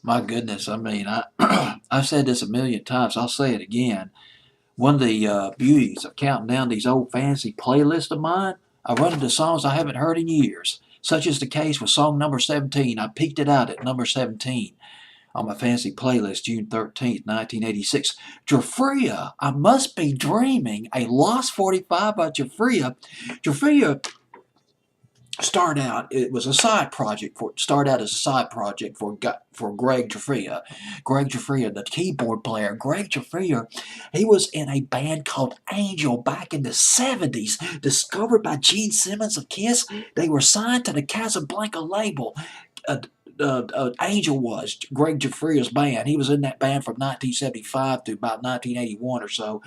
My goodness, I mean, I've said this a million times. I'll say it again. One of the beauties of counting down these old fancy playlists of mine, I run into songs I haven't heard in years. Such is the case with song number 17. I peeked it out at number 17 on my fancy playlist, June 13th, 1986. Giuffria, I Must Be Dreaming, a Lost 45 by Giuffria. Giuffria started out, it was a side project for, started out as a side project for Greg Giuffria. Greg Giuffria, the keyboard player. Greg Giuffria, he was in a band called Angel back in the 70s, discovered by Gene Simmons of Kiss. They were signed to the Casablanca label. Uh, Angel was Greg Giuffria's band. He was in that band from 1975 to about 1981 or so,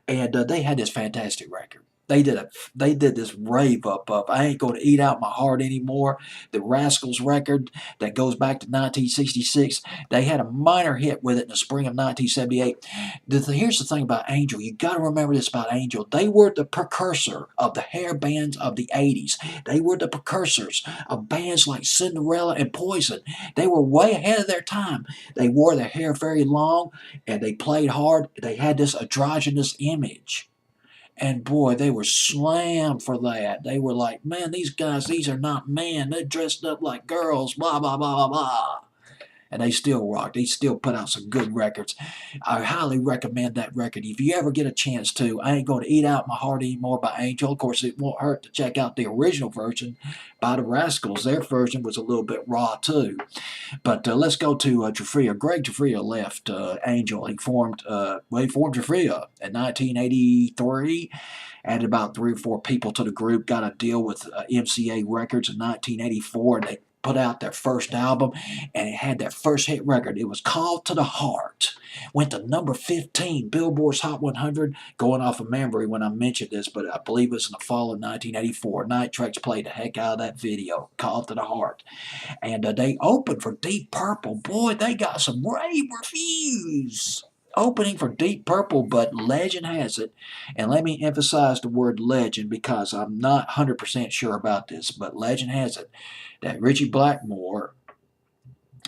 and they had this fantastic record. They did this rave up of I Ain't Gonna Eat Out My Heart Anymore, the Rascals record that goes back to 1966. They had a minor hit with it in the spring of 1978. Here's the thing about Angel. You got to remember this about Angel. They were the precursor of the hair bands of the 80s. They were the precursors of bands like Cinderella and Poison. They were way ahead of their time. They wore their hair very long and they played hard. They had this androgynous image. And boy, they were slammed for that. They were like, man, these guys, these are not men. They're dressed up like girls, blah, blah, blah, blah, blah. And they still rock. They still put out some good records. I highly recommend that record. If you ever get a chance to, I Ain't Gonna Eat Out My Heart Anymore by Angel. Of course, it won't hurt to check out the original version by the Rascals. Their version was a little bit raw, too. But let's go to Giuffria. Greg Giuffria left Angel. He formed Giuffria in 1983. Added about 3 or 4 people to the group. Got a deal with MCA Records in 1984, and they put out their first album, and it had their first hit record. It was Called to the Heart. Went to number 15, Billboard's Hot 100, going off of memory when I mentioned this, but I believe it was in the fall of 1984. Night Tracks played the heck out of that video, Called to the Heart. And they opened for Deep Purple. Boy, they got some rave reviews. Opening for Deep Purple, but legend has it, and let me emphasize the word legend because I'm not 100% sure about this, but legend has it that Richie Blackmore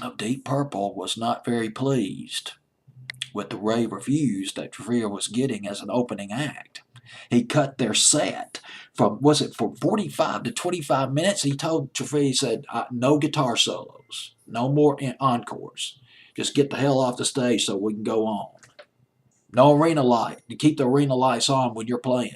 of Deep Purple was not very pleased with the rave reviews that Trevor was getting as an opening act. He cut their set from, was it from 45 to 25 minutes? He told Trevor, he said, no guitar solos, no more encores. Just get the hell off the stage so we can go on. No arena light. You keep the arena lights on when you're playing.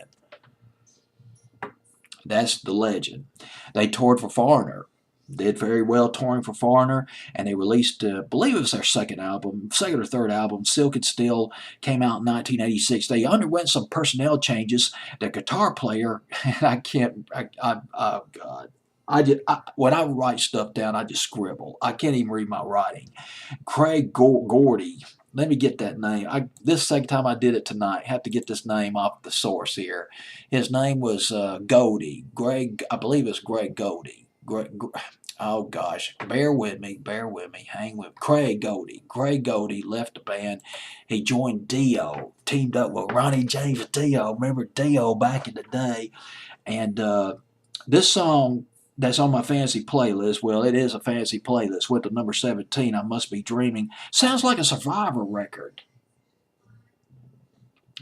That's the legend. They toured for Foreigner. Did very well touring for Foreigner, and they released, I believe it was their second or third album, Silk and Still, came out in 1986. They underwent some personnel changes. The guitar player, oh God. When I write stuff down, I just scribble. I can't even read my writing. Craig Gordy. Let me get that name. This second time I did it tonight. Have to get this name off the source here. His name was Goldie. Greg, I believe it's Greg Goldie. Oh gosh, bear with me, hang with me. Craig Goldie. Craig Goldie left the band. He joined Dio, teamed up with Ronnie James Dio. Remember Dio back in the day? And this song that's on my fancy playlist, well, it is a fancy playlist with the number 17, I Must Be Dreaming. Sounds like a Survivor record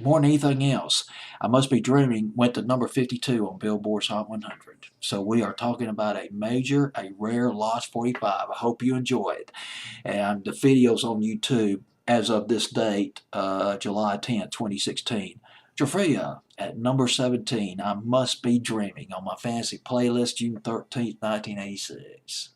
more than anything else. I Must Be Dreaming went to number 52 on Billboard's Hot 100. So we are talking about a major, a rare Lost 45. I hope you enjoy it. And the video's on YouTube as of this date, July 10th, 2016. Giuffria at number 17, I Must Be Dreaming on my fancy playlist, June 13th, 1986.